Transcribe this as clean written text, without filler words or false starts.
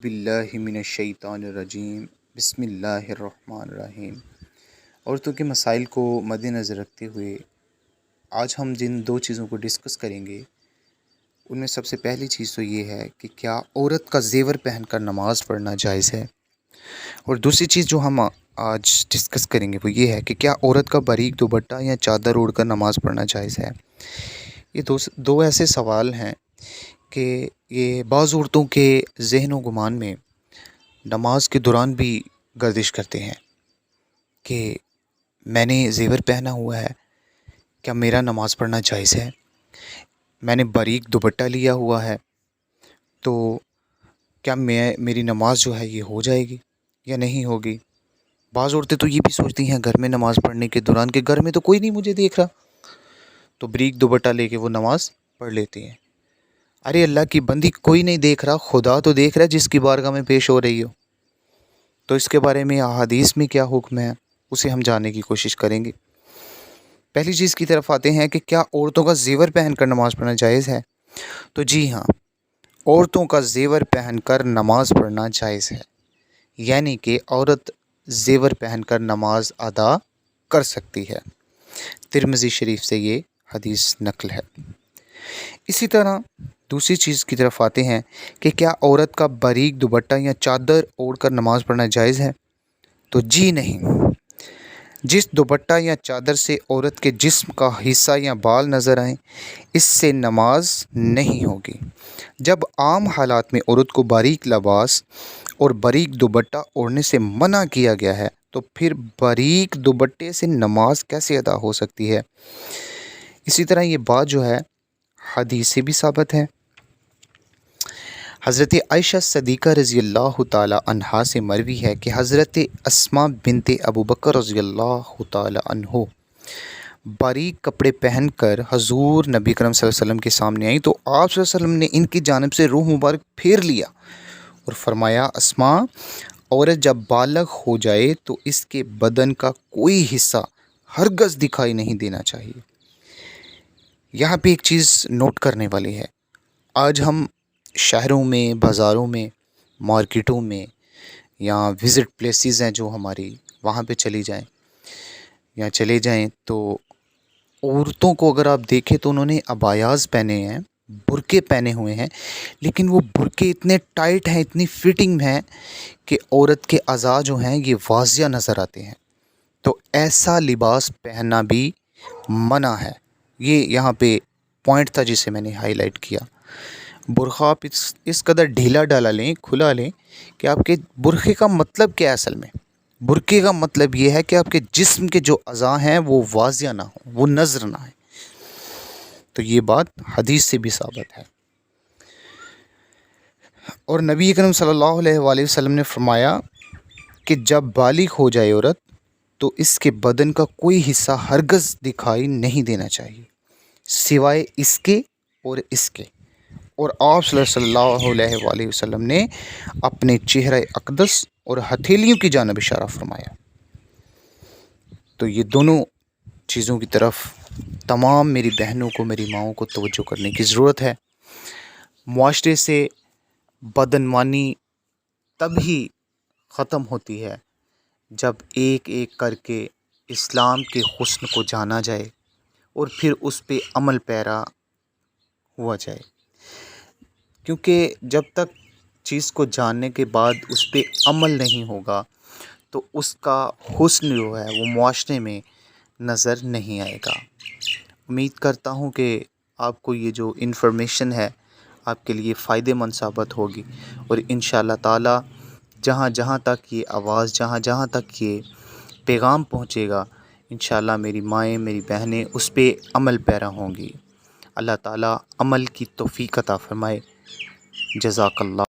बिल्लाहि मिनश्शैतानिर्रजीम बिस्मिल्लाहिर्रहमानिर्रहीम। औरतों के मसाइल को मद्देनज़र रखते हुए आज हम जिन दो चीज़ों को डिस्कस करेंगे उनमें सबसे पहली चीज़ तो ये है कि क्या औरत का ज़ेवर पहनकर नमाज़ पढ़ना जायज़ है, और दूसरी चीज़ जो हम आज डिस्कस करेंगे वो ये है कि क्या औरत का बारीक दुपट्टा या चादर ओढ़कर नमाज़ पढ़ना जायज़ है। ये दो ऐसे सवाल हैं कि ये बाज़ औरतों के ज़हन व गुमान में नमाज के दौरान भी गर्दिश करते हैं कि मैंने ज़ेवर पहना हुआ है, क्या मेरा नमाज़ पढ़ना जायज़ है, मैंने बारीक दुपट्टा लिया हुआ है तो क्या मेरी नमाज जो है ये हो जाएगी या नहीं होगी। बाज़ औरतें तो ये भी सोचती हैं घर में नमाज़ पढ़ने के दौरान कि घर में तो कोई नहीं मुझे देख रहा, तो बारीक दुपट्टा लेके वो नमाज़ पढ़ लेती हैं। अरे अल्लाह की बंदी, कोई नहीं देख रहा, खुदा तो देख रहा है जिसकी बारगाह में पेश हो रही हो। तो इसके बारे में अहादीस में क्या हुक्म है उसे हम जानने की कोशिश करेंगे। पहली चीज़ की तरफ आते हैं कि क्या औरतों का ज़ेवर पहनकर नमाज़ पढ़ना जायज़ है। तो जी हाँ, औरतों का ज़ेवर पहनकर नमाज़ पढ़ना जायज़ है, यानी कि औरत ज़ेवर पहनकर नमाज अदा कर सकती है। तिरमिज़ी शरीफ से ये हदीस नकल है। इसी तरह दूसरी चीज़ की तरफ आते हैं कि क्या औरत का बारीक दुपट्टा या चादर ओढ़कर नमाज़ पढ़ना जायज़ है। तो जी नहीं। जिस दुपट्टा या चादर से औरत के जिस्म का हिस्सा या बाल नज़र आए, इससे नमाज नहीं होगी। जब आम हालात में औरत को बारीक लिबास और बारीक दुपट्टा ओढ़ने से मना किया गया है, तो फिर बारीक दुपट्टे से नमाज कैसे अदा हो सकती है। इसी तरह ये बात जो है हदीस से भी साबित है। हज़रत आयशा सदीक़ा रज़ी अल्लाह ताला अन्हा से मरवी है कि हज़रत अस्मा बिनते अबू बकर रज़ी अल्लाह ताला अन्हो बारीक कपड़े पहनकर हजूर नबी करम सल्लल्लाहु अलैहि वसल्लम के सामने आई, तो आप सल्लल्लाहु अलैहि वसल्लम ने इनकी जानिब से रूह मुबारक फेर लिया और फरमाया, अस्मा, औरत जब बालग हो जाए तो इसके बदन का कोई हिस्सा हरगज़ दिखाई नहीं देना चाहिए। यहाँ पे एक चीज़ नोट करने वाली है। आज हम शहरों में, बाज़ारों में, मार्केटों में या विज़िट प्लेसेस हैं जो हमारी, वहाँ पे चले जाएं तो औरतों को अगर आप देखें तो उन्होंने अबायाज़ पहने हैं, बुर्के पहने हुए हैं, लेकिन वो बुर्के इतने टाइट हैं, इतनी फिटिंग हैं कि औरत के अज़ा जो हैं ये वाज़िया नज़र आते हैं। तो ऐसा लिबास पहनना भी मना है। ये यहाँ पे पॉइंट था जिसे मैंने हाईलाइट किया। बुर्ख़ा आप इस कदर ढीला डाला लें, खुला लें कि आपके बुर्खे का मतलब क्या है। असल में बुर्के का मतलब ये है कि आपके जिस्म के जो अज़ा हैं वो वाज़िया ना हो, वो नज़र ना आए। तो ये बात हदीस से भी साबित है। और नबी करीम सल्लल्लाहु अलैहि वसल्लम ने फरमाया कि जब बालिग हो जाए औरत तो इसके बदन का कोई हिस्सा हरगज़ दिखाई नहीं देना चाहिए सिवाय इसके और इसके। और आप सल्लल्लाहु अलैहि वसल्लम ने अपने चेहरे अक़दस और हथेलियों की जानिब इशारा फरमाया। तो ये दोनों चीज़ों की तरफ तमाम मेरी बहनों को, मेरी माँओं को तवज्जो करने की ज़रूरत है। मुआशरे से बदनवानी तभी ख़त्म होती है जब एक एक करके इस्लाम के हुस्न को जाना जाए और फिर उस पे अमल पैरा हुआ जाए। क्योंकि जब तक चीज़ को जानने के बाद उस पे अमल नहीं होगा तो उसका हुस्न जो है वो मुआशरे में नज़र नहीं आएगा। उम्मीद करता हूँ कि आपको ये जो इन्फॉर्मेशन है आपके लिए फ़ायदेमंद साबित होगी, और इंशाअल्लाह ताला जहाँ जहाँ तक ये आवाज़, जहाँ जहाँ तक ये पैगाम पहुँचेगा, इंशाअल्लाह मेरी माएँ, मेरी बहनें उस पे अमल पैरा होंगी। अल्लाह ताला अमल की तौफ़ीक़ अता फ़रमाए। जज़ाकल्लाह।